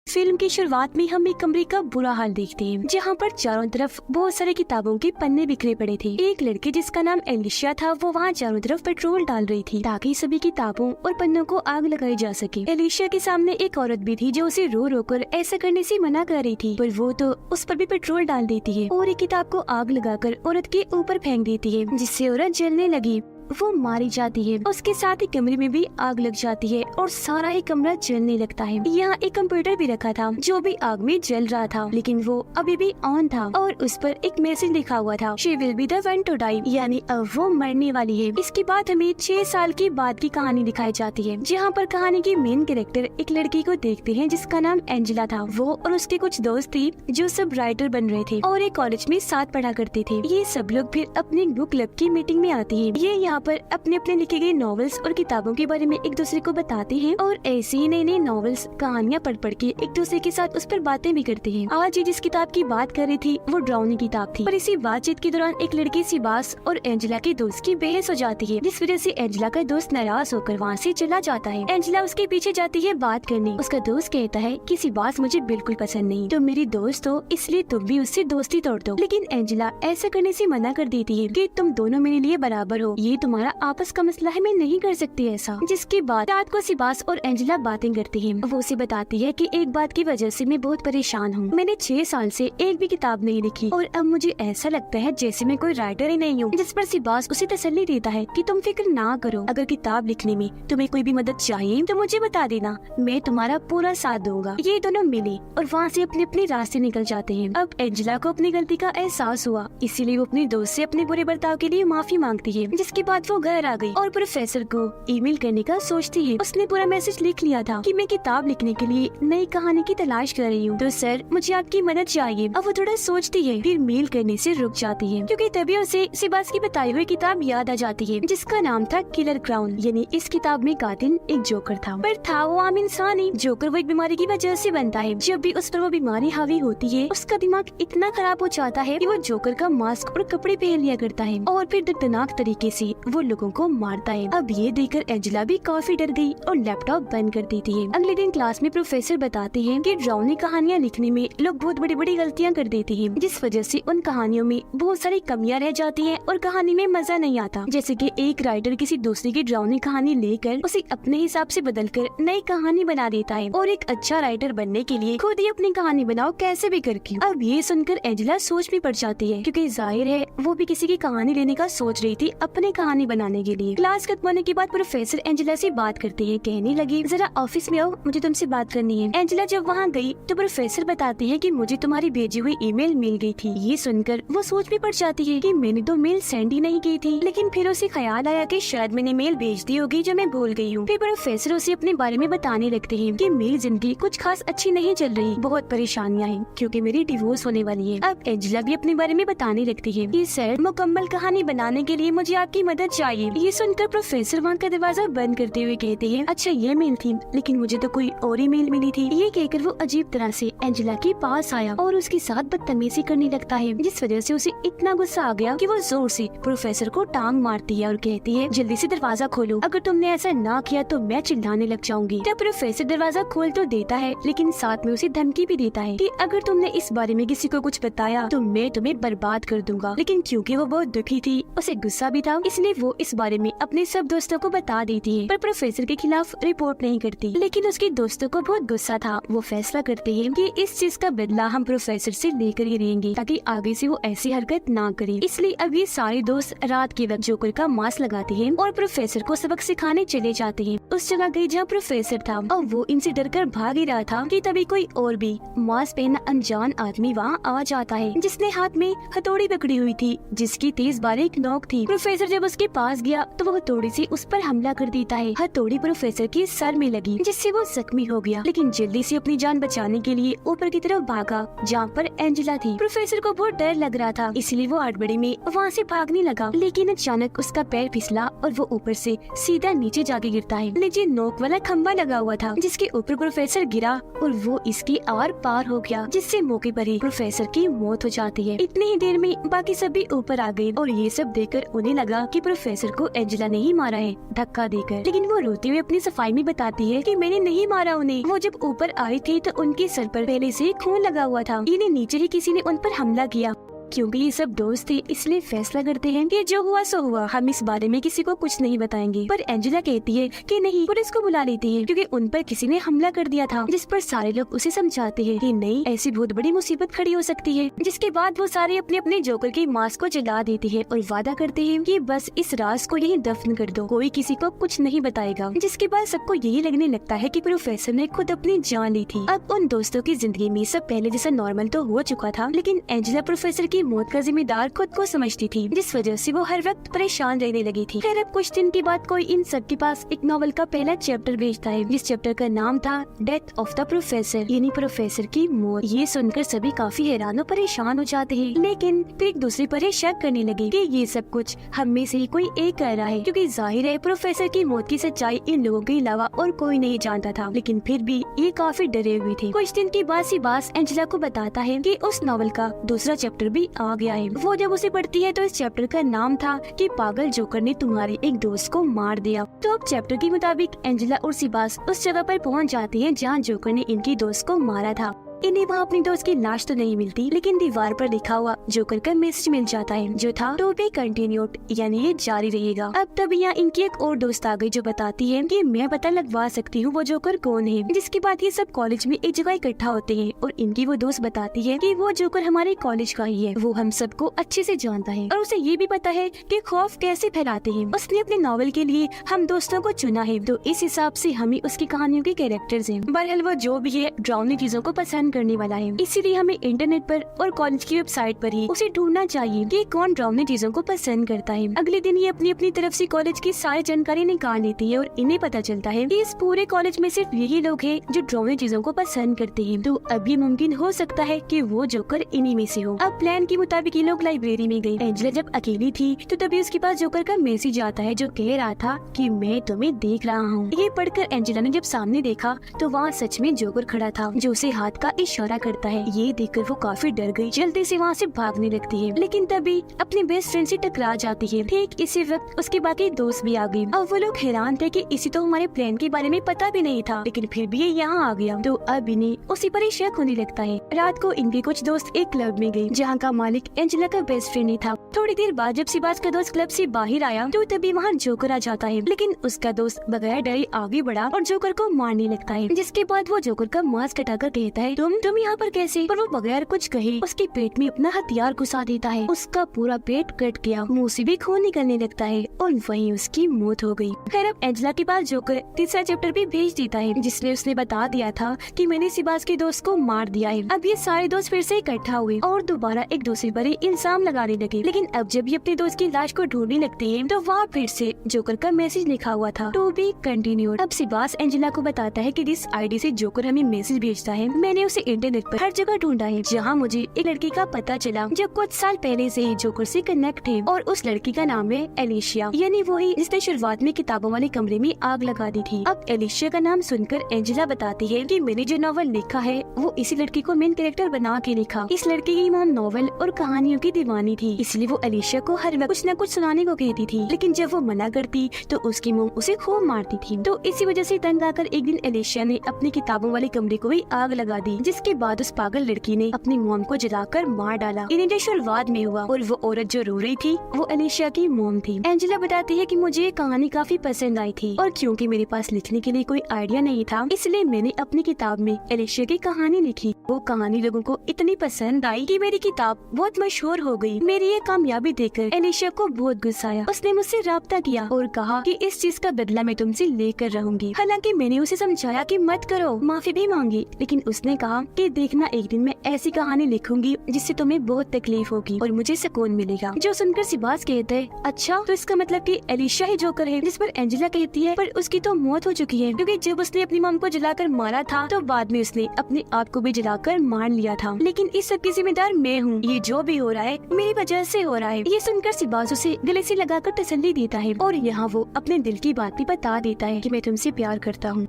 Film की शुरुआत में हम एक कमरे का बुरा हाल देखते हैं जहाँ पर चारों तरफ बहुत सारे किताबों के पन्ने बिखरे पड़े थे। एक लड़की जिसका नाम एलिशिया था वो वहाँ चारों तरफ पेट्रोल डाल रही थी ताकि सभी किताबों और पन्नों को आग लगाई जा सके। एलिशिया के सामने एक औरत भी थी जो उसे रो रो कर ऐसा करने से मना कर रही थी, पर वो तो उस पर भी पेट्रोल डाल देती है और एक किताब को आग लगाकर औरत के ऊपर फेंक देती है, जिससे औरत जलने लगी। वो मारी जाती है। उसके साथ ही कमरे में भी आग लग जाती है और सारा ही कमरा जलने लगता है। यहाँ एक कंप्यूटर भी रखा था जो भी आग में जल रहा था, लेकिन वो अभी भी ऑन था और उस पर एक मैसेज लिखा हुआ था, she will be the one to die, यानी अब वो मरने वाली है। इसके बाद हमें 6 साल के बाद की कहानी दिखाई जाती है, जहाँ पर कहानी की मेन कैरेक्टर एक लड़की को देखते हैं जिसका नाम एंजेला था। वो और उसके कुछ दोस्त थे जो सब राइटर बन रहे थे और एक कॉलेज में साथ पढ़ा करते थे। ये सब लोग फिर अपने बुक क्लब की मीटिंग में आती है। ये यहाँ पर अपने अपने लिखे गए नॉवेल्स और किताबों के बारे में एक दूसरे को बताते हैं और ऐसे ही नई नई नॉवेल्स कहानियाँ पढ़ पढ़ के एक दूसरे के साथ उस पर बातें भी करते हैं। आज ये जिस किताब की बात कर रही थी वो ड्राउनी किताब थी, पर इसी बातचीत के दौरान एक लड़की सिबास और एंजेला के दोस्त की बहस हो जाती है, जिस वजह से एंजेला का दोस्त नाराज होकर वहाँ से चला जाता है। एंजेला उसके पीछे जाती है बात करने। उसका दोस्त कहता है कि सिबास मुझे बिल्कुल पसंद नहीं, तुम मेरी दोस्त हो इसलिए तुम भी उससे दोस्ती तोड़ दो। लेकिन एंजेला ऐसा करने से मना कर देती है कि तुम दोनों मेरे लिए बराबर हो, ये तुम्हारा आपस का मसला है, मैं नहीं कर सकती ऐसा। जिसके बाद रात को सिबास और एंजेला बातें करती हैं। वो उसे बताती है कि एक बात की वजह से मैं बहुत परेशान हूँ। मैंने 6 साल से एक भी किताब नहीं लिखी और अब मुझे ऐसा लगता है जैसे मैं कोई राइटर ही नहीं हूँ। जिस पर सिबास उसे तसल्ली देता है कि तुम फिक्र ना करो, अगर किताब लिखने में तुम्हें कोई भी मदद चाहिए तो मुझे बता देना, मैं तुम्हारा पूरा साथ दूंगा। ये दोनों मिले और वहाँ से अपने अपने रास्ते निकल जाते हैं। अब एंजेला को अपनी गलती का एहसास हुआ, इसीलिए वो अपने दोस्त से अपने बुरे बर्ताव के लिए माफी मांगती है। जिसके बाद वो घर आ गई और प्रोफेसर को ईमेल करने का सोचती है। उसने पूरा मैसेज लिख लिया था कि मैं किताब लिखने के लिए नई कहानी की तलाश कर रही हूँ, तो सर मुझे आपकी मदद चाहिए। अब वो थोड़ा सोचती है, फिर मेल करने से रुक जाती है क्योंकि तभी उसे सिबास की बताई हुई किताब याद आ जाती है जिसका नाम था किलर क्राउन, यानी इस किताब में कातिल एक जोकर था, पर था वो आम इंसान ही। जोकर वो एक बीमारी की वजह से बनता है। जब भी उस पर वो बीमारी हावी होती है उसका दिमाग इतना खराब हो जाता है कि वो जोकर का मास्क और कपड़े पहन लिया करता है और फिर दर्दनाक तरीके से वो लोगों को मारता है। अब ये देखकर एंजेला भी काफी डर गई और लैपटॉप बंद कर देती है। अगले दिन क्लास में प्रोफेसर बताते हैं कि ड्राउनी कहानियाँ लिखने में लोग बहुत बड़ी बड़ी गलतियाँ कर देते हैं, जिस वजह से उन कहानियों में बहुत सारी कमियां रह जाती हैं और कहानी में मजा नहीं आता। जैसे कि एक राइटर किसी दूसरे की ड्राउनी कहानी लेकर उसे अपने हिसाब से बदलकर नई कहानी बना देता है और एक अच्छा राइटर बनने के लिए खुद ही अपनी कहानी बनाओ कैसे भी करके। अब ये सुनकर एंजेला सोच में पड़ जाती है क्योंकि जाहिर है वो भी किसी की कहानी लेने का सोच रही थी अपनी कहानी बनाने के लिए। क्लास खत्म होने के बाद प्रोफेसर एंजेला से बात करते हैं, कहने लगी जरा ऑफिस में आओ, मुझे तुमसे बात करनी है। एंजेला जब वहाँ गई तो प्रोफेसर बताते हैं कि मुझे तुम्हारी भेजी हुई ईमेल मिल गई थी। ये सुनकर वो सोच में पड़ जाती है कि मैंने तो मेल सेंड ही नहीं की थी, लेकिन फिर उसे ख्याल आया कि शायद मैंने मेल भेज दी होगी जो मैं भूल गई हूँ। फिर प्रोफेसर उसे अपने बारे में बताने लगते हैं कि मेरी जिंदगी कुछ खास अच्छी नहीं चल रही, बहुत परेशानियाँ हैं क्योंकि मेरी डिवोर्स होने वाली है। अब एंजेला भी अपने बारे में बताने लगती है कि सर मुकम्मल कहानी बनाने के लिए मुझे आपकी मदद चाहिए। ये सुनकर प्रोफेसर वहाँ का दरवाजा बंद करते हुए कहते हैं, अच्छा ये मेल थी, लेकिन मुझे तो कोई और ही मेल मिली थी। ये कहकर वो अजीब तरह से एंजेला के पास आया और उसके साथ बदतमीजी करने लगता है, जिस वजह से उसे इतना गुस्सा आ गया कि वो जोर से प्रोफेसर को टांग मारती है और कहती है जल्दी से दरवाजा खोलो, अगर तुमने ऐसा ना किया तो मैं चिल्लाने लग जाऊंगी। तब प्रोफेसर दरवाजा खोल तो देता है, लेकिन साथ में उसे धमकी भी देता है कि अगर तुमने इस बारे में किसी को कुछ बताया तो मैं तुम्हें बर्बाद कर दूंगा। लेकिन क्योंकि वो बहुत दुखी थी, उसे गुस्सा भी था, इसलिए वो इस बारे में अपने सब दोस्तों को बता देती है, पर प्रोफेसर के खिलाफ रिपोर्ट नहीं करती। लेकिन उसके दोस्तों को बहुत गुस्सा था। वो फैसला करते हैं कि इस चीज का बदला हम प्रोफेसर से लेकर ही रहेंगे ताकि आगे से वो ऐसी हरकत ना करे। इसलिए अब ये सारे दोस्त रात के वक्त जोकर का मास्क लगाते हैं और प्रोफेसर को सबक सिखाने चले जाते हैं। उस जगह गई जहाँ प्रोफेसर था और वो इनसे डरकर भाग ही रहा था कि तभी कोई और भी मास्क पहना अनजान आदमी वहाँ आ जाता है, जिसने हाथ में हथौड़ी पकड़ी हुई थी जिसकी तेज बारीक नोक थी। प्रोफेसर जब उसके पास गया तो वो हथौड़ी से उस पर हमला कर देता है। हथौड़ी प्रोफेसर के सर में लगी जिससे वो जख्मी हो गया, लेकिन जल्दी से अपनी जान बचाने के लिए ऊपर की तरफ भागा जहाँ पर एंजेला थी। प्रोफेसर को बहुत डर लग रहा था, इसलिए वो हड़बड़ी में वहाँ से भागने लगा, लेकिन अचानक उसका पैर फिसला और वो ऊपर से सीधा नीचे जाके गिरता है। नीचे नोक वाला खम्बा लगा हुआ था जिसके ऊपर प्रोफेसर गिरा और वो इसके आर पार हो गया, जिससे मौके पर ही प्रोफेसर की मौत हो जाती है। इतनी ही देर में बाकी सभी ऊपर आ गए और ये सब देखकर उन्हें लगा कि प्रोफेसर को एंजेला ने ही मारा है धक्का देकर, लेकिन वो रोते हुए अपनी सफाई में बताती है कि मैंने नहीं मारा उन्हें। वो जब ऊपर आई थी तो उनके सर पर पहले से खून लगा हुआ था। इन्हें नीचे ही किसी ने उन पर हमला किया। क्योंकि ये सब दोस्त थे इसलिए फैसला करते हैं कि जो हुआ सो हुआ, हम इस बारे में किसी को कुछ नहीं बताएंगे। पर एंजेला कहती है कि नहीं, पुलिस को बुला लेती है क्योंकि उन पर किसी ने हमला कर दिया था। जिस पर सारे लोग उसे समझाते हैं कि नहीं, ऐसी बहुत बड़ी मुसीबत खड़ी हो सकती है। जिसके बाद वो सारे अपने अपने जोकर के मास्क को जला देते हैं और वादा करते हैं कि बस इस राज को यहीं दफन कर दो, कोई किसी को कुछ नहीं बताएगा। जिसके बाद सबको यही लगने लगता है कि प्रोफेसर ने खुद अपनी जान ली थी। अब उन दोस्तों की जिंदगी में सब पहले जैसा नॉर्मल तो हो चुका था, लेकिन एंजेला प्रोफेसर की मौत का जिम्मेदार खुद को समझती थी, जिस वजह से वो हर वक्त परेशान रहने लगी थी। खैर अब कुछ दिन के बाद कोई इन सब के पास एक नॉवल का पहला चैप्टर भेजता है, जिस चैप्टर का नाम था डेथ ऑफ द प्रोफेसर, यानी प्रोफेसर की मौत। ये सुनकर सभी काफी हैरान और परेशान हो जाते हैं, लेकिन फिर एक दूसरे पर शक करने लगे कि ये सब कुछ हम में से ही कोई एक कर रहा है, क्योंकि जाहिर है प्रोफेसर की मौत की सच्चाई इन लोगों के अलावा और कोई नहीं जानता था। लेकिन फिर भी ये काफी डरे हुए थे। कुछ दिन के बाद सिबास एंजेला को बताता है कि उस नॉवल का दूसरा चैप्टर भी आ गया है। वो जब उसे पढ़ती है तो इस चैप्टर का नाम था कि पागल जोकर ने तुम्हारे एक दोस्त को मार दिया। तो अब चैप्टर के मुताबिक एंजेला और सिबास उस जगह पर पहुंच जाती हैं जहां जोकर ने इनकी दोस्त को मारा था। इन्हें वहाँ अपनी दोस्त की लाश तो नहीं मिलती, लेकिन दीवार पर लिखा हुआ जोकर का मैसेज मिल जाता है, जो था टू बी कंटिन्यूड, यानी ये जारी रहेगा। अब तब यहाँ इनकी एक और दोस्त आ गई जो बताती है कि मैं पता लगवा सकती हूँ वो जोकर कौन है। जिसके बाद ये सब कॉलेज में एक जगह इकट्ठा होते हैं और इनकी वो दोस्त बताती है कि वो जोकर हमारे कॉलेज का ही है, वो हम सबको अच्छे से जानता है और उसे ये भी पता है कि खौफ कैसे फैलाते हैं। उसने अपने नॉवल के लिए हम दोस्तों को चुना है, तो इस हिसाब से हमें उसकी कहानियों के कैरेक्टर्स हैं। बहरहाल वो जो भी है डरावनी चीजों को पसंद करने वाला है, इसीलिए हमें इंटरनेट पर और कॉलेज की वेबसाइट पर ही उसे ढूंढना चाहिए कि कौन डरावनी चीजों को पसंद करता है। अगले दिन ये अपनी अपनी तरफ से कॉलेज की सारी जानकारी निकाल लेती है और इन्हें पता चलता है कि इस पूरे कॉलेज में सिर्फ यही लोग हैं जो डरावनी चीजों को पसंद करते हैं। तो अब ये मुमकिन हो सकता है कि वो जोकर इन्हीं में से हो। अब प्लान के मुताबिक ये लोग लाइब्रेरी में गए। एंजेला जब अकेली थी तो तभी उसके पास जोकर का मैसेज आता है जो कह रहा था कि मैं तुम्हें देख रहा हूँ। ये पढ़कर एंजेला ने जब सामने देखा तो वहाँ सच में जोकर खड़ा था जो उसे हाथ का इशारा करता है। ये देखकर वो काफी डर गई, जल्दी से वहाँ से भागने लगती है, लेकिन तभी अपने बेस्ट फ्रेंड से टकरा जाती है। ठीक इसी वक्त उसके बाकी दोस्त भी आ गए। अब वो लोग हैरान थे कि इसी तो हमारे प्लान के बारे में पता भी नहीं था, लेकिन फिर भी ये यहाँ आ गया। तो अब इन्हें उसी पर ही शक होने लगता है। रात को इनके कुछ दोस्त एक क्लब में गए जहाँ का मालिक एंजेला का बेस्ट फ्रेंड ही था। थोड़ी देर बाद जब सिबास का दोस्त क्लब से बाहर आया तो तभी वहाँ जोकर आ जाता है, लेकिन उसका दोस्त बगैर डरे आगे बढ़ा और जोकर को मारने लगता है। जिसके बाद वो जोकर का मास्क हटाकर कहता है तुम यहाँ पर कैसे? पर वो बगैर कुछ कहे उसके पेट में अपना हथियार घुसा देता है। उसका पूरा पेट कट गया, मुंह से भी खून निकलने लगता है और वहीं उसकी मौत हो गई। खैर अब एंजेला के पास जोकर तीसरा चैप्टर भी भेज देता है जिसने उसने बता दिया था कि मैंने सिबास के दोस्त को मार दिया है। अब ये सारे दोस्त फिर से इकट्ठा हुए और दोबारा एक दूसरे पर इल्जाम लगाने लगे। लेकिन अब जब ये अपने दोस्त की लाश को ढूंढने लगते हैं तो वहाँ फिर से जोकर का मैसेज लिखा हुआ था टू बी कंटिन्यूड। अब सिबास एंजेला को बताता है कि जिस आईडी से जोकर हमें मैसेज भेजता है मैंने उसे इंटरनेट पर हर जगह ढूंढा है, जहाँ मुझे एक लड़की का पता चला जो कुछ साल पहले से ही जोकर से कनेक्ट है और उस लड़की का नाम है एलिशिया, यानी वही जिसने शुरुआत में किताबों वाले कमरे में आग लगा दी थी। अब एलिशिया का नाम सुनकर एंजेला बताती है कि मैंने जो नॉवल लिखा है वो इसी लड़की को मेन कैरेक्टर बना के लिखा। इस लड़की की मॉम नॉवल और कहानियों की दीवानी थी, इसलिए वो एलिशिया को हर वक्त कुछ न कुछ सुनाने को कहती थी, लेकिन जब वो मना करती तो उसकी मॉम उसे खूब मारती थी। तो इसी वजह से तंग आकर एक दिन एलिशिया ने अपनी किताबों वाले कमरे को भी आग लगा दी, जिसके बाद उस पागल लड़की ने अपनी मॉम को जलाकर मार डाला। इन्हें जो शुरुआत में हुआ और वो औरत जो रो रही थी वो एलिशिया की मॉम थी। एंजेला बताती है कि मुझे ये कहानी काफी पसंद आई थी और क्योंकि मेरे पास लिखने के लिए कोई आइडिया नहीं था इसलिए मैंने अपनी किताब में एलिशिया की कहानी लिखी। वो कहानी लोगों को इतनी पसंद आई कि मेरी किताब बहुत मशहूर हो गई। मेरी ये कामयाबी देखकर एलिशिया को बहुत गुस्सा आया। उसने मुझसे राब्ता किया और कहा कि इस चीज का बदला मैं तुमसे लेकर रहूंगी। हालांकि मैंने उसे समझाया कि मत करो, माफी भी मांगी, लेकिन उसने कहा कि देखना एक दिन मैं ऐसी कहानी लिखूंगी जिससे तुम्हें बहुत तकलीफ होगी और मुझे सुकून मिलेगा। जो सुनकर सिबास कहते हैं अच्छा तो इसका मतलब कि एलिशिया ही जोकर है। जिस पर एंजेला कहती है पर उसकी तो मौत हो चुकी है, क्योंकि जब उसने अपनी मॉम को जलाकर मारा था तो बाद में उसने अपने आप को भी जलाकर मार लिया था। लेकिन इस सब की जिम्मेदार मैं हूँ, ये जो भी हो रहा है मेरी वजह से हो रहा है। ये सुनकर सिबास उसे गले से लगाकर तसल्ली देता है और यहाँ वो अपने दिल की बात भी बता देता है कि मैं तुमसे प्यार करता हूँ।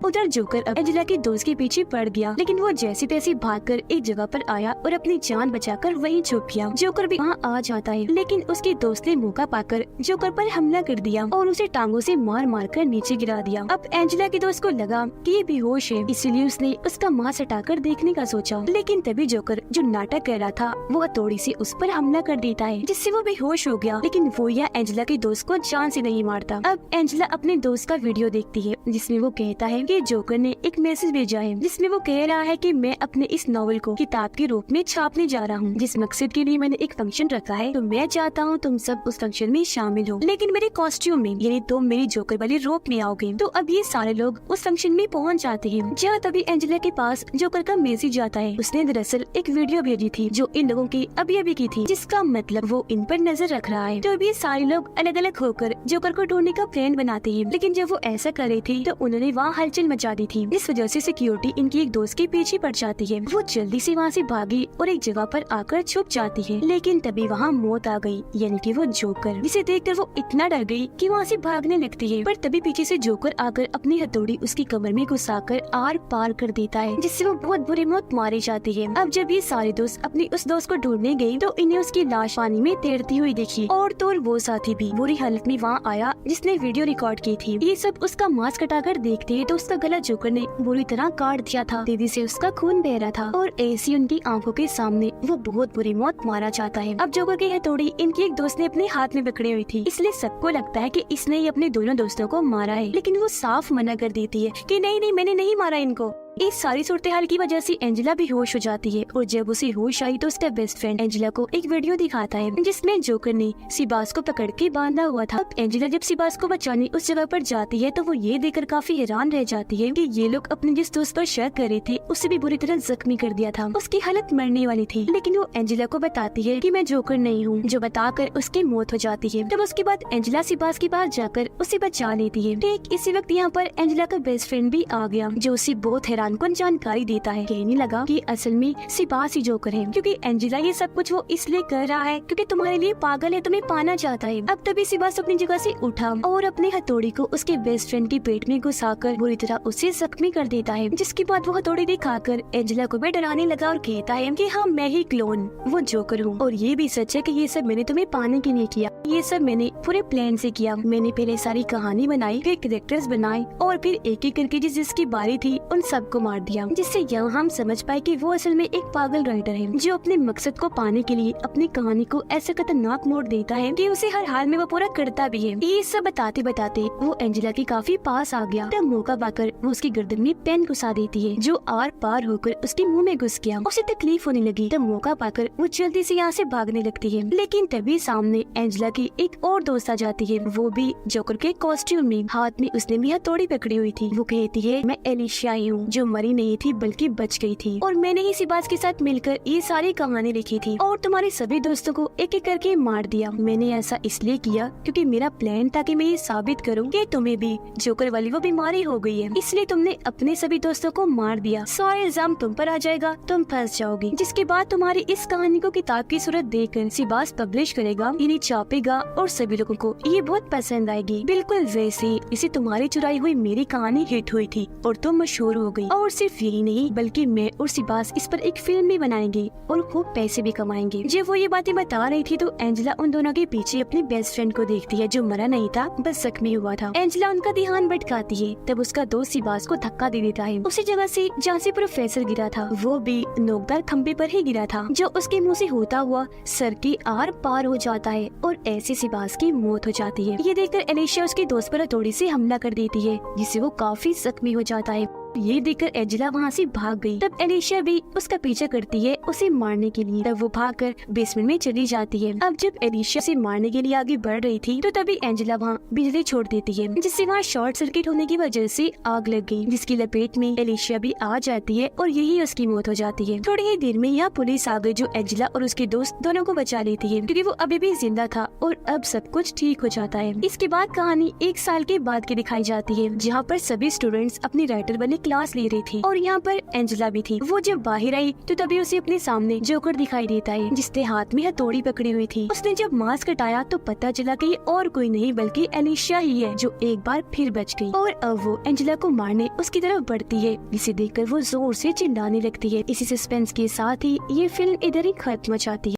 उधर जोकर अब एंजेला के दोस्त के पीछे पड़ गया, लेकिन वो जैसी तैसी भागकर एक जगह पर आया और अपनी जान बचाकर वहीं छुप गया। जोकर भी वहाँ आ जाता है, लेकिन उसके दोस्त ने मौका पाकर जोकर पर हमला कर दिया और उसे टांगों से मार मार कर नीचे गिरा दिया। अब एंजेला के दोस्त को लगा कि ये बेहोश है, इसीलिए उसने उसका मांस हटाकर देखने का सोचा, लेकिन तभी जोकर जो नाटक कर रहा था वो हथौड़ी से उस पर हमला कर देता है, जिससे वो बेहोश हो गया। लेकिन वो या एंजेला के दोस्त को जान से नहीं मारता। अब एंजेला अपने दोस्त का वीडियो देखती है, जिसमें वो कहता है कि जोकर ने एक मैसेज भेजा है, जिसमें वो कह रहा है कि मैं अपने इस नॉवेल को किताब के रूप में छापने जा रहा हूँ, जिस मकसद के लिए मैंने एक फंक्शन रखा है, तो मैं चाहता हूँ तुम सब उस फंक्शन में शामिल हो, लेकिन मेरे कॉस्ट्यूम में, यानी तुम मेरी जोकर वाली रोप में आओगे। तो अब ये सारे लोग उस फंक्शन में पहुँच जाते हैं, जहाँ तभी एंजेला के पास जोकर का मैसेज आता है। उसने दरअसल एक वीडियो भेजी थी जो इन लोगों की अभी अभी की थी, जिसका मतलब वो इन पर नजर रख रहा है। तो अभी सारे लोग अलग अलग होकर जोकर को ढूंढने का प्लान बनाते हैं, लेकिन जब वो ऐसा कर रही थी तो उन्होंने वहाँ हलचल मचा दी थी। इस वजह से सिक्योरिटी इनकी एक दोस्त के पीछे पड़ जाती है। वो जल्दी से वहाँ से भागी और एक जगह पर आकर छुप जाती है, लेकिन तभी वहाँ मौत आ गई, यानी कि वो जोकर, जिसे देखकर वो इतना डर गई कि वहाँ से भागने लगती है। पर तभी पीछे से जोकर आकर अपनी हथौड़ी उसकी कमर में घुसाकर आर पार कर देता है, जिससे वो बहुत बुरी मौत मारी जाती है। अब जब ये सारे दोस्त अपनी उस दोस्त को ढूंढने गए तो इन्हें उसकी लाश पानी में तैरती हुई देखी, और तो और वो साथी भी बुरी हालत में वहाँ आया जिसने वीडियो रिकॉर्ड की थी। ये सब उसका मांस कटाकर देखते हैं तो उसका गला जोकर ने बुरी तरह काट दिया था, तेजी से उसका खून बह रहा था, और ऐसी उनकी आंखों के सामने वो बहुत बुरी मौत मारा जाता है। अब जोकर की हथौड़ी इनकी एक दोस्त ने अपने हाथ में पकड़ी हुई थी, इसलिए सबको लगता है कि इसने ही अपने दोनों दोस्तों को मारा है, लेकिन वो साफ मना कर देती है कि नहीं नहीं, मैंने नहीं मारा इनको। इस सारी सूरत हाल की वजह से एंजेला बेहोश हो जाती है, और जब उसे होश आई तो उसका बेस्ट फ्रेंड एंजेला को एक वीडियो दिखाता है जिसमें जोकर ने सिबास को पकड़ के बांधा हुआ था। अब एंजेला जब सिबास को बचाने उस जगह पर जाती है तो वो ये देखकर काफी हैरान रह जाती है कि ये लोग अपने जिस दोस्त पर शक कर रहे थे उसे भी बुरी तरह जख्मी कर दिया था। उसकी हालत मरने वाली थी, लेकिन वो एंजेला को बताती है कि मैं जोकर नहीं हूँ, जो बताकर उसकी मौत हो जाती है। तब उसके बाद एंजेला सिबास के पास जाकर उसे बचा लेती है। ठीक इसी वक्त यहाँ पर एंजेला का बेस्ट फ्रेंड भी आ गया, जो उसे बहुत हैरानकुन जानकारी देता है। कहने लगा कि असल में सिबास ही जोकर है, क्योंकि एंजेला ये सब कुछ वो इसलिए कर रहा है क्योंकि तुम्हारे लिए पागल है, तुम्हें पाना चाहता है। अब तभी सिबास अपनी जगह से उठा और अपनी हथौड़ी को उसके बेस्ट फ्रेंड के पेट में घुसाकर बुरी तरह उसे जख्मी कर देता है, जिसके बाद वो हथौड़ी दिखाकर एंजेला को भी डराने लगा और कहता है कि हाँ, मैं ही क्लोन वो जोकर हूँ, और ये भी सच है कि ये सब मैंने तुम्हें पाने के लिए किया, ये सब मैंने पूरे प्लान से किया। मैंने पहले सारी कहानी बनाई, फिर कैरेक्टर्स बनाए, और फिर एक एक करके जिसकी बारी थी उन सबको मार दिया, जिससे यहाँ हम समझ पाए कि वो असल में एक पागल राइटर है, जो अपने मकसद को पाने के लिए अपनी कहानी को ऐसे खतरनाक मोड़ देता है कि उसे हर हाल में वो पूरा करता भी है। ये सब बताते बताते वो एंजेला के काफी पास आ गया। तब मौका पाकर वो उसकी गर्दन में पेन घुसा देती है, जो आर पार होकर उसके मुंह में घुस गया। उसे तकलीफ होने लगी। तब मौका पाकर वो जल्दी से यहाँ से भागने लगती है, लेकिन तभी सामने एंजेला की एक और दोस्त आ जाती है, वो भी जोकर के कॉस्ट्यूम में, हाथ में उसने भी हथौड़ी पकड़ी हुई थी। वो कहती है मैं एलिशिया हूँ, जो मरी नहीं थी बल्कि बच गई थी, और मैंने ही सिबास के साथ मिलकर ये सारी कहानी लिखी थी और तुम्हारे सभी दोस्तों को एक एक करके मार दिया। मैंने ऐसा इसलिए किया क्योंकि मेरा प्लान था कि मैं ये साबित करूँ कि तुम्हें भी जोकर वाली वो बीमारी हो गई है, इसलिए तुमने अपने सभी दोस्तों को मार दिया। सारा इल्जाम तुम पर आ जाएगा, तुम फंस जाओगी, जिसके बाद तुम्हारी इस कहानी को किताब की सूरत देकर सिबास पब्लिश करेगा, इन्हें छापेगा और सभी लोगों को ये बहुत पसंद आएगी। बिल्कुल वैसे इसे तुम्हारी चुराई हुई मेरी कहानी हिट हुई थी और तुम मशहूर हो गई। और सिर्फ यही नहीं बल्कि मैं और सिबास इस पर एक फिल्म भी बनाएंगे और खूब पैसे भी कमाएंगे। जब वो ये बातें बता रही थी तो एंजेला उन दोनों के पीछे अपने बेस्ट फ्रेंड को देखती है, जो मरा नहीं था बस जख्मी हुआ था। एंजेला उनका ध्यान भटकाती है, तब उसका दोस्त सिबास को धक्का दे देता है उसी जगह से जहाँ से प्रोफेसर गिरा था। वो भी नोकदार खंबे पर ही गिरा था, जो उसके मुंह से होता हुआ सर के आर पार हो जाता है और ऐसे सिबास की मौत हो जाती है। ये देखकर एलिशिया उसके दोस्त पर हथौड़ी से हमला कर देती है, जिससे वो काफी जख्मी हो जाता है। ये देखकर एंजेला वहाँ से भाग गई। तब एलिशिया भी उसका पीछा करती है उसे मारने के लिए। तब वो भागकर बेसमेंट में चली जाती है। अब जब एलिशिया से मारने के लिए आगे बढ़ रही थी तो तभी एंजेला वहाँ बिजली छोड़ देती है, जिससे वहाँ शॉर्ट सर्किट होने की वजह से आग लग गई, जिसकी लपेट में एलिशिया भी आ जाती है और यही उसकी मौत हो जाती है। थोड़ी ही देर में यहाँ पुलिस आ गई, जो एंजेला और उसके दोस्त दोनों को बचा लेती है, क्योंकि वो अभी भी जिंदा था और अब सब कुछ ठीक हो जाता है। इसके बाद कहानी 1 साल के बाद की दिखाई जाती है, जहाँ पर सभी स्टूडेंट्स अपनी राइटर बनने क्लास ले रही थी और यहाँ पर एंजेला भी थी। वो जब बाहर आई तो तभी उसे अपने सामने जोकर दिखाई देता है जिसने हाथ में हथौड़ी पकड़ी हुई थी। उसने जब मास्क हटाया तो पता चला कि और कोई नहीं बल्कि एलिशिया ही है जो एक बार फिर बच गई और अब वो एंजेला को मारने उसकी तरफ बढ़ती है, जिसे देखकर वो जोर से चिल्लाने लगती है। इसी सस्पेंस के साथ ही ये फिल्म इधर ही खत्म हो जाती है।